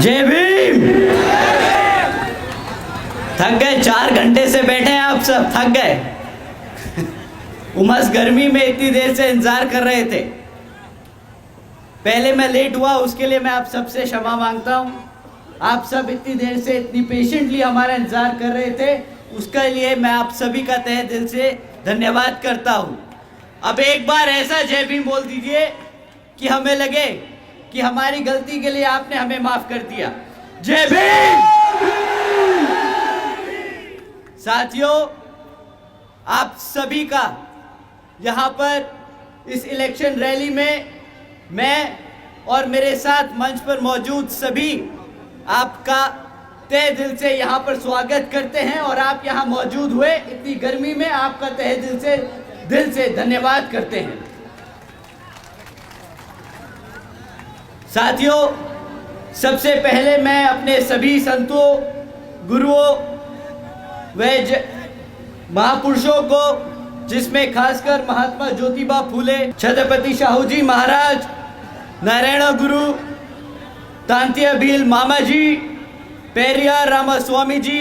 जय भीम। थक गए, 4 घंटे से बैठे हैं आप सब, थक गए। उमस गर्मी में इतनी देर से इंतजार कर रहे थे। पहले मैं लेट हुआ, उसके लिए मैं आप सबसे क्षमा मांगता हूं। आप सब इतनी देर से इतनी पेशेंटली हमारा इंतजार कर रहे थे, उसके लिए मैं आप सभी का तहे दिल से धन्यवाद करता हूं। अब एक बार ऐसा जय भीम बोल दीजिए कि हमें लगे कि हमारी गलती के लिए आपने हमें माफ कर दिया। जय भीम। साथियों, आप सभी का यहाँ पर इस इलेक्शन रैली में मैं और मेरे साथ मंच पर मौजूद सभी आपका तहे दिल से यहाँ पर स्वागत करते हैं और आप यहाँ मौजूद हुए इतनी गर्मी में, आपका तहे दिल से धन्यवाद करते हैं। साथियों, सबसे पहले मैं अपने सभी संतों, गुरुओं व महापुरुषों को, जिसमें खासकर महात्मा ज्योतिबा फूले, छत्रपति शाहू जी महाराज, नारायण गुरु, तांत्या भील मामा जी, पेरियार रामास्वामी जी,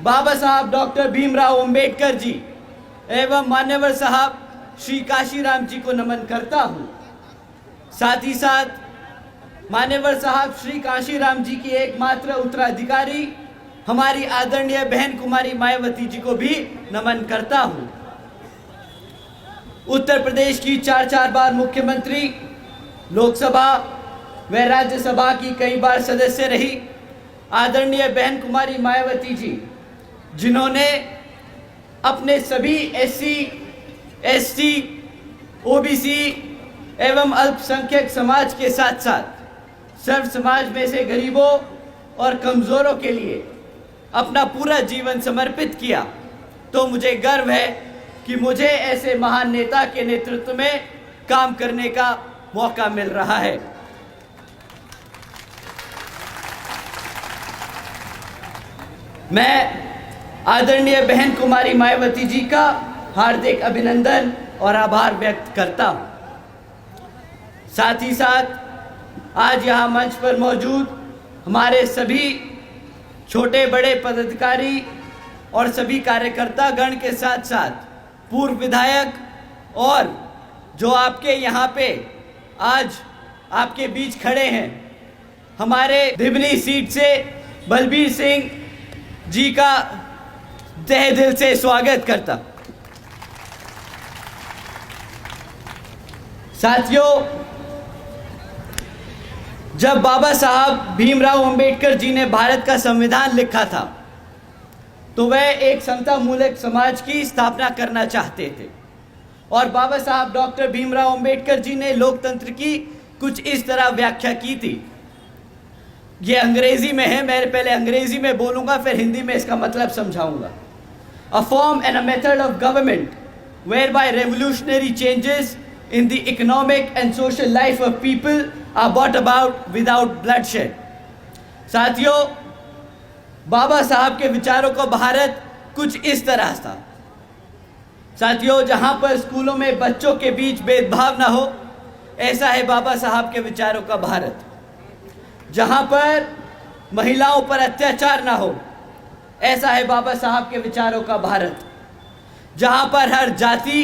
बाबा साहब डॉक्टर भीमराव अंबेडकर जी एवं मान्यवर साहब श्री काशीराम जी को नमन करता हूँ। साथ ही साथ मान्यवर साहब श्री काशीराम जी की एकमात्र उत्तराधिकारी हमारी आदरणीय बहन कुमारी मायावती जी को भी नमन करता हूँ। उत्तर प्रदेश की 4 बार मुख्यमंत्री, लोकसभा व राज्यसभा की कई बार सदस्य रही आदरणीय बहन कुमारी मायावती जी, जिन्होंने अपने सभी SC, ST, OBC एवं अल्पसंख्यक समाज के साथ साथ सर्व समाज में से गरीबों और कमज़ोरों के लिए अपना पूरा जीवन समर्पित किया, तो मुझे गर्व है कि मुझे ऐसे महान नेता के नेतृत्व में काम करने का मौका मिल रहा है। मैं आदरणीय बहन कुमारी मायावती जी का हार्दिक अभिनंदन और आभार व्यक्त करता हूँ। साथ ही साथ आज यहाँ मंच पर मौजूद हमारे सभी छोटे बड़े पदाधिकारी और सभी कार्यकर्ता गण के साथ साथ पूर्व विधायक और जो आपके यहाँ पे आज आपके बीच खड़े हैं, हमारे धिबनी सीट से बलबीर सिंह जी का तहे दिल से स्वागत करता। साथियों, जब बाबा साहब भीमराव अंबेडकर जी ने भारत का संविधान लिखा था, तो वह एक समता मूलक समाज की स्थापना करना चाहते थे और बाबा साहब डॉक्टर भीमराव अंबेडकर जी ने लोकतंत्र की कुछ इस तरह व्याख्या की थी। ये अंग्रेजी में है, मैं पहले अंग्रेजी में बोलूँगा, फिर हिंदी में इसका मतलब समझाऊंगा। A form and a method of government whereby revolutionary changes in the economic and social life of people are brought about without bloodshed। साथियों, बाबा साहब के विचारों का भारत कुछ इस तरह था। साथियों, जहाँ पर स्कूलों में बच्चों के बीच भेदभाव ना हो, ऐसा है बाबा साहब के विचारों का भारत। जहाँ पर महिलाओं पर अत्याचार ना हो, ऐसा है बाबा साहब के विचारों का भारत। जहाँ पर हर जाति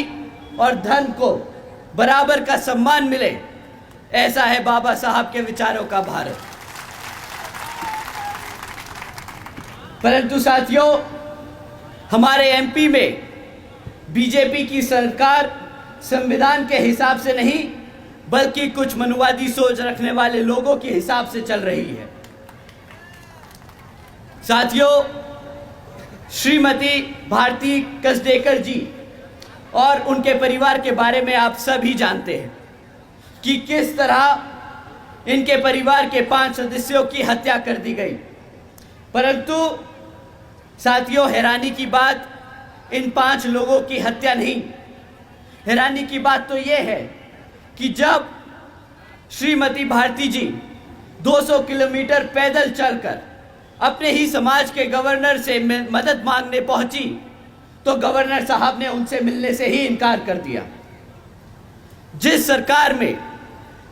और धर्म को बराबर का सम्मान मिले, ऐसा है बाबा साहब के विचारों का भारत। परंतु साथियों, हमारे MP में बीजेपी की सरकार संविधान के हिसाब से नहीं, बल्कि कुछ मनुवादी सोच रखने वाले लोगों के हिसाब से चल रही है। साथियों, श्रीमती भारती कसडेकर जी और उनके परिवार के बारे में आप सभी जानते हैं कि किस तरह इनके परिवार के 5 सदस्यों की हत्या कर दी गई। परंतु साथियों, हैरानी की बात इन 5 लोगों की हत्या नहीं, हैरानी की बात तो यह है कि जब श्रीमती भारती जी 200 किलोमीटर पैदल चलकर अपने ही समाज के गवर्नर से मदद मांगने पहुंची, तो गवर्नर साहब ने उनसे मिलने से ही इनकार कर दिया। जिस सरकार में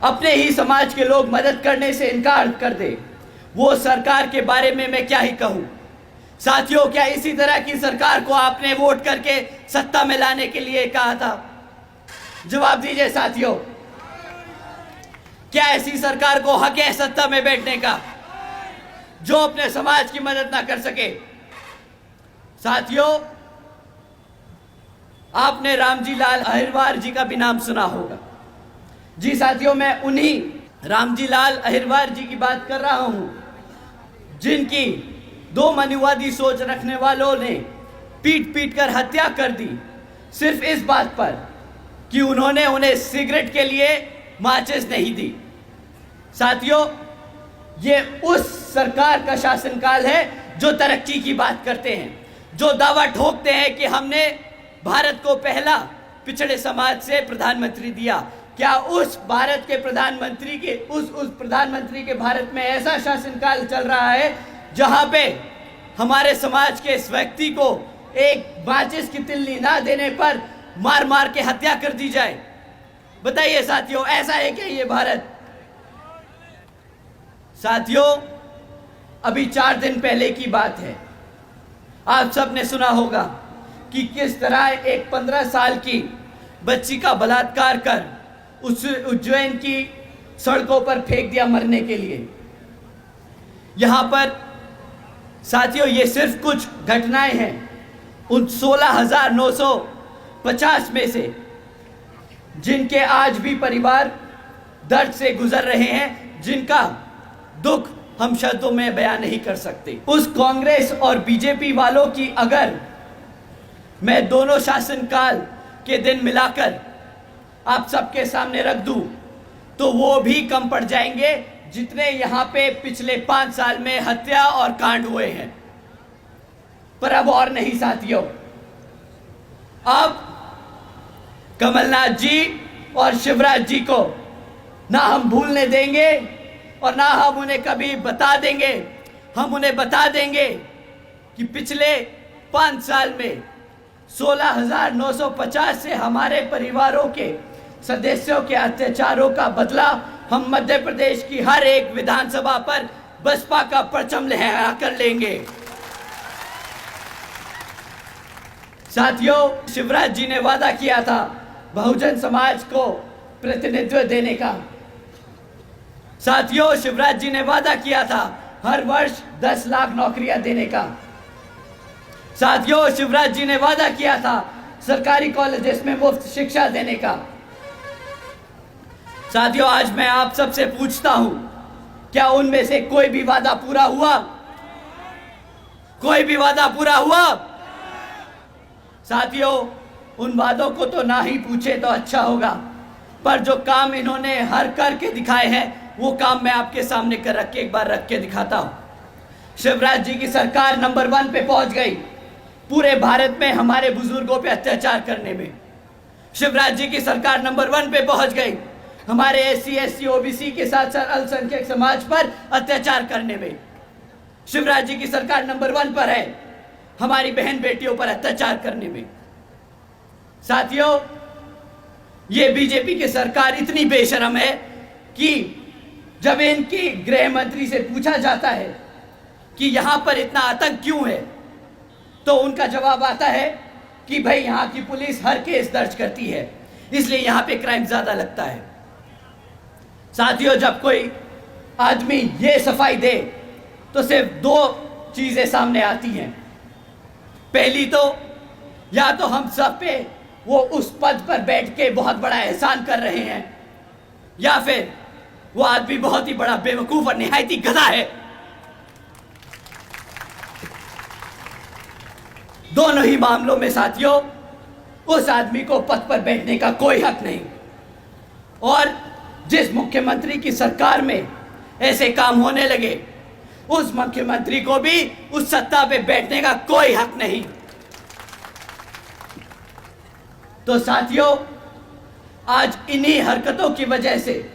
अपने ही समाज के लोग मदद करने से इनकार कर दे, वो सरकार के बारे में मैं क्या ही कहूं। साथियों, क्या इसी तरह की सरकार को आपने वोट करके सत्ता में लाने के लिए कहा था? जवाब दीजिए साथियों, क्या ऐसी सरकार को हक है सत्ता में बैठने का जो अपने समाज की मदद ना कर सके? साथियों, आपने रामजी लाल अहिरवार जी का भी नाम सुना होगा। जी साथियों, मैं उन्हीं रामजी लाल अहिरवार जी की बात कर रहा हूं जिनकी दो मनुवादी सोच रखने वालों ने पीट पीट कर हत्या कर दी, सिर्फ इस बात पर कि उन्होंने उन्हें सिगरेट के लिए माचिस नहीं दी। साथियों, ये उस सरकार का शासनकाल है जो तरक्की की बात करते हैं, जो दावा ठोकते हैं कि हमने भारत को पहला पिछड़े समाज से प्रधानमंत्री दिया। क्या उस भारत के प्रधानमंत्री के उस प्रधानमंत्री के भारत में ऐसा शासनकाल चल रहा है जहां पे हमारे समाज के इस व्यक्ति को एक माचिस की तिल्ली ना देने पर मार मार के हत्या कर दी जाए? बताइए साथियों, ऐसा है क्या ये भारत? साथियों, अभी 4 दिन पहले की बात है, आप सब ने सुना होगा कि किस तरह एक 15 साल की बच्ची का बलात्कार कर उस उज्जैन की सड़कों पर फेंक दिया मरने के लिए। यहां पर साथियों, ये सिर्फ कुछ घटनाएं हैं उन 16,950 में से जिनके आज भी परिवार दर्द से गुजर रहे हैं, जिनका दुख हम शब्दों में बयान नहीं कर सकते। उस कांग्रेस और बीजेपी वालों की अगर मैं दोनों शासनकाल के दिन मिलाकर आप सबके सामने रख दूं तो वो भी कम पड़ जाएंगे जितने यहां पे पिछले 5 साल में हत्या और कांड हुए हैं। पर अब और नहीं साथियों, अब कमलनाथ जी और शिवराज जी को ना हम भूलने देंगे और ना हम उन्हें कभी बता देंगे। हम उन्हें बता देंगे कि पिछले 5 साल में 16,950 से हमारे परिवारों के सदस्यों के अत्याचारों का बदला हम मध्य प्रदेश की हर एक विधानसभा पर बसपा का परचम लहरा कर लेंगे। साथियों, शिवराज जी ने वादा किया था बहुजन समाज को प्रतिनिधित्व देने का। साथियों, शिवराज जी ने वादा किया था हर वर्ष 10 लाख नौकरियां देने का। साथियों, शिवराज जी ने वादा किया था सरकारी कॉलेजेस में मुफ्त शिक्षा देने का। साथियों, आज मैं आप सबसे पूछता हूं, क्या उनमें से कोई भी वादा पूरा हुआ? कोई भी वादा पूरा हुआ? साथियों, उन वादों को तो ना ही पूछे तो अच्छा होगा, पर जो काम इन्होंने हर करके दिखाए हैं वो काम मैं आपके सामने एक बार रख के दिखाता हूं। शिवराज जी की सरकार नंबर 1 पे पहुंच गई पूरे भारत में हमारे बुजुर्गों पे अत्याचार करने में। शिवराज जी की सरकार नंबर 1 पे पहुंच गई हमारे SC, SC, OBC के साथ साथ अल्पसंख्यक समाज पर अत्याचार करने में। शिवराज जी की सरकार नंबर 1 पर है हमारी बहन बेटियों पर अत्याचार करने में। साथियों, ये बीजेपी की सरकार इतनी बेशरम है कि जब इनकी गृह मंत्री से पूछा जाता है कि यहां पर इतना आतंक क्यों है, तो उनका जवाब आता है कि भाई यहां की पुलिस हर केस दर्ज करती है, इसलिए यहां पे क्राइम ज्यादा लगता है। साथियों, जब कोई आदमी ये सफाई दे तो सिर्फ 2 चीजें सामने आती हैं। पहली तो या तो हम सब पे वो उस पद पर बैठ के बहुत बड़ा एहसान कर रहे हैं, या फिर वो आदमी बहुत ही बड़ा बेवकूफ और निहायती गधा है। दोनों ही मामलों में साथियों उस आदमी को पद पर बैठने का कोई हक नहीं, और जिस मुख्यमंत्री की सरकार में ऐसे काम होने लगे उस मुख्यमंत्री को भी उस सत्ता पे बैठने का कोई हक नहीं। तो साथियों, आज इन्हीं हरकतों की वजह से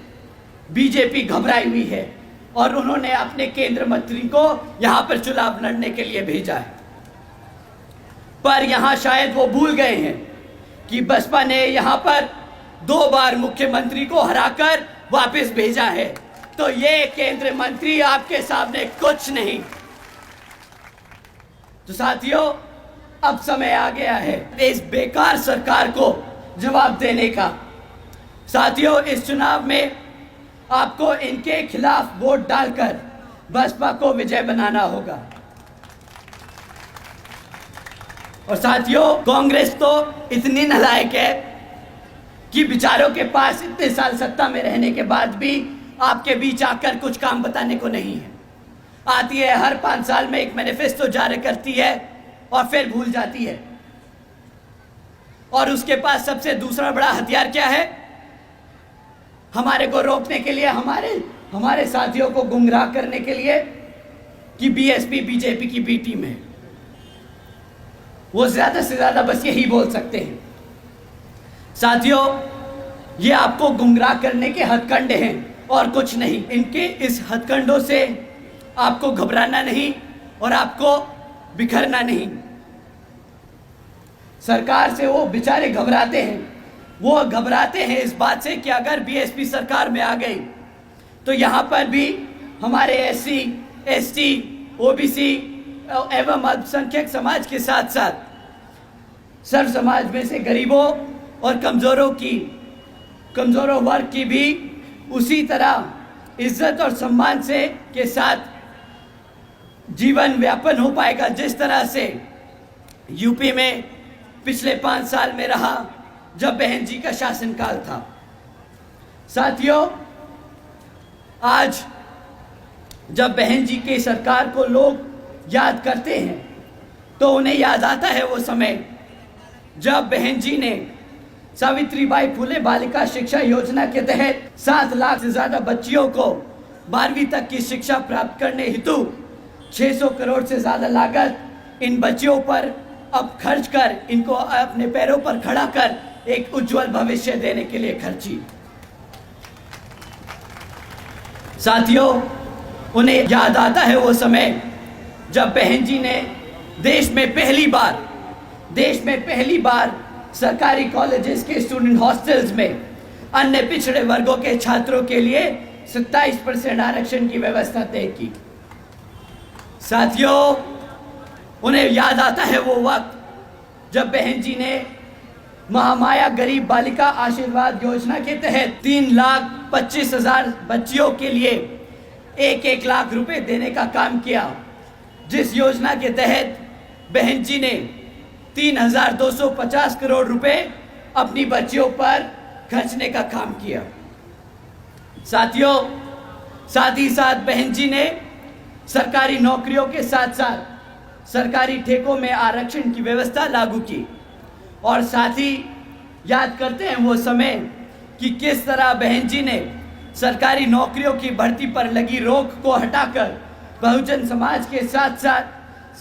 बीजेपी घबराई हुई है और उन्होंने अपने केंद्र मंत्री को यहां पर चुनाव लड़ने के लिए भेजा है। पर यहां शायद वो भूल गए हैं कि बसपा ने यहां पर 2 बार मुख्यमंत्री को हराकर वापस भेजा है। तो ये केंद्रीय मंत्री आपके सामने कुछ नहीं। तो साथियों, अब समय आ गया है इस बेकार सरकार को जवाब देने का। साथियों, इस चुनाव में आपको इनके खिलाफ वोट डालकर बसपा को विजय बनाना होगा। और साथियों, कांग्रेस तो इतनी नालायक है कि बेचारों के पास इतने साल सत्ता में रहने के बाद भी आपके बीच आकर कुछ काम बताने को नहीं है। आती है, हर 5 साल में एक मैनिफेस्टो जारी करती है और फिर भूल जाती है। और उसके पास सबसे दूसरा बड़ा हथियार क्या है? हमारे को रोकने के लिए, हमारे साथियों को गुमराह करने के लिए कि बीएसपी बीजेपी की बी टीम है। वो ज्यादा से ज्यादा बस यही बोल सकते हैं। साथियों, ये आपको गुमराह करने के हथकंडे हैं और कुछ नहीं। इनके इस हथकंडों से आपको घबराना नहीं और आपको बिखरना नहीं। सरकार से वो बेचारे घबराते हैं। वो घबराते हैं इस बात से कि अगर बीएसपी सरकार में आ गई तो यहाँ पर भी हमारे एससी, एसटी, ओबीसी एवं अल्पसंख्यक समाज के साथ साथ सर्व समाज में से गरीबों और कमजोरों वर्ग की भी उसी तरह इज्जत और सम्मान से के साथ जीवन व्यापन हो पाएगा जिस तरह से यूपी में पिछले 5 साल में रहा जब बहन जी का शासनकाल था। साथियों, आज जब बहन जी की सरकार को लोग याद करते हैं तो उन्हें याद आता है वो समय जब बहन जी ने सावित्रीबाई फुले बालिका शिक्षा योजना के तहत 7 लाख से ज्यादा बच्चियों को 12वीं तक की शिक्षा प्राप्त करने हेतु 600 करोड़ से ज्यादा लागत इन बच्चियों पर अब खर्च कर इनको अपने पैरों पर खड़ा कर एक उज्जवल भविष्य देने के लिए खर्ची। साथियों, उन्हें याद आता है वो समय जब बहन जी ने देश में पहली बार सरकारी कॉलेजेस के स्टूडेंट हॉस्टल्स में अन्य पिछड़े वर्गों के छात्रों के लिए 27% आरक्षण की व्यवस्था तय की। साथियों, उन्हें याद आता है वो वक्त जब बहन जी ने महामाया गरीब बालिका आशीर्वाद योजना के तहत 3,25,000 बच्चियों के लिए 1-1 लाख रुपए देने का काम किया, जिस योजना के तहत बहन जी ने 3,250 करोड़ रुपए अपनी बच्चियों पर खर्चने का काम किया। साथियों, साथ ही साथ बहन जी ने सरकारी नौकरियों के साथ साथ सरकारी ठेकों में आरक्षण की व्यवस्था लागू की। और साथ ही याद करते हैं वो समय कि किस तरह बहन जी ने सरकारी नौकरियों की भर्ती पर लगी रोक को हटाकर बहुजन समाज के साथ साथ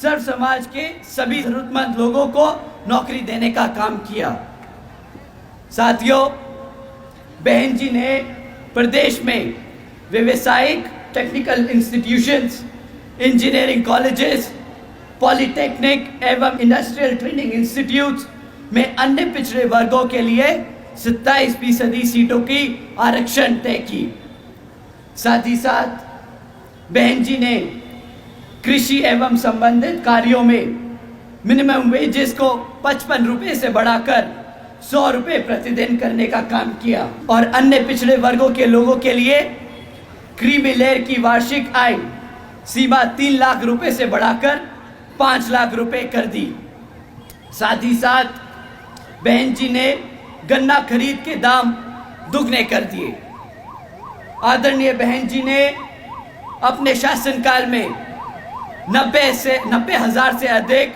सर्व समाज के सभी जरूरतमंद लोगों को नौकरी देने का काम किया। साथियों, बहन जी ने प्रदेश में व्यावसायिक technical institutions, engineering colleges, polytechnic एवं इंडस्ट्रियल ट्रेनिंग इंस्टीट्यूट्स में अन्य पिछड़े वर्गों के लिए 27% सीटों की आरक्षण तय की। साथ ही साथ बहन जी ने कृषि एवं संबंधित कार्यों में मिनिमम वेजेस को 55 रुपए से बढ़ाकर 100 रुपए प्रतिदिन करने का काम किया और अन्य पिछड़े वर्गों के लोगों के लिए क्रीमी लेयर की वार्षिक आय सीमा 3 लाख रुपए से बढ़ाकर 5 लाख रुपए कर दी। साथ ही साथ बहन जी ने गन्ना खरीद के दाम दुगने कर दिए। आदरणीय बहन जी ने अपने शासनकाल में 90,000 से अधिक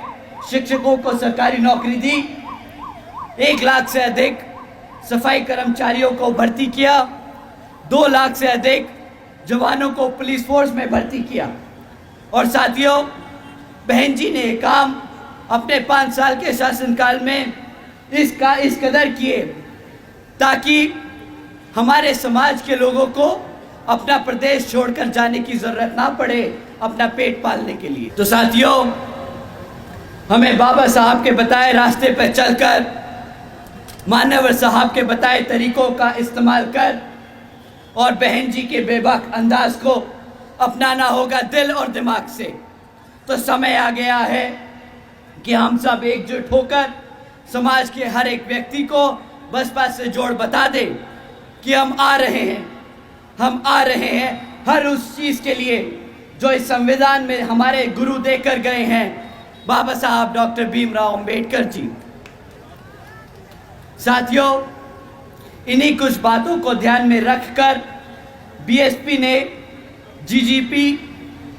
शिक्षकों को सरकारी नौकरी दी, 1 लाख से अधिक सफाई कर्मचारियों को भर्ती किया, 2 लाख से अधिक जवानों को पुलिस फोर्स में भर्ती किया। और साथियों, बहन जी ने काम अपने 5 साल के शासनकाल में इस कदर किए ताकि हमारे समाज के लोगों को अपना प्रदेश छोड़कर जाने की जरूरत ना पड़े अपना पेट पालने के लिए। तो साथियों, हमें बाबा साहब के बताए रास्ते पर चलकर, मान्यवर साहब के बताए तरीकों का इस्तेमाल कर और बहन जी के बेबाक अंदाज को अपनाना होगा दिल और दिमाग से। तो समय आ गया है कि हम सब एकजुट होकर समाज के हर एक व्यक्ति को बसपा से जोड़ बता दें कि हम आ रहे हैं हर उस चीज़ के लिए जो इस संविधान में हमारे गुरु देकर गए हैं, बाबा साहब डॉक्टर भीमराव अंबेडकर जी। साथियों, इन्हीं कुछ बातों को ध्यान में रखकर बीएसपी ने जीजीपी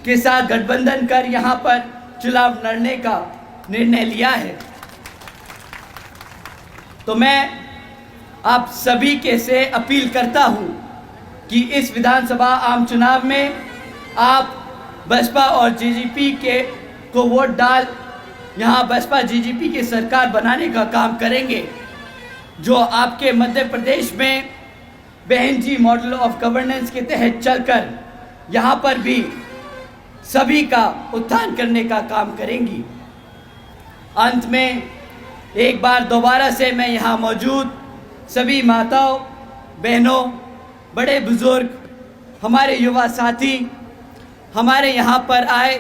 के साथ गठबंधन कर यहाँ पर चुनाव लड़ने का निर्णय लिया है। तो मैं आप सभी के से अपील करता हूँ कि इस विधानसभा आम चुनाव में आप बसपा और जीजीपी को वोट डाल यहाँ बसपा जीजीपी की सरकार बनाने का काम करेंगे, जो आपके मध्य प्रदेश में बहन जी मॉडल ऑफ गवर्नेंस के तहत चलकर यहाँ पर भी सभी का उत्थान करने का काम करेंगी। अंत में एक बार दोबारा से मैं यहाँ मौजूद सभी माताओं, बहनों, बड़े बुजुर्ग, हमारे युवा साथी, हमारे यहाँ पर आए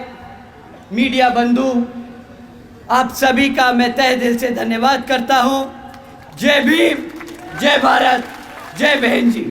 मीडिया बंधु, आप सभी का मैं तहे दिल से धन्यवाद करता हूँ। जय भीम, जय भारत, जय बहन जी।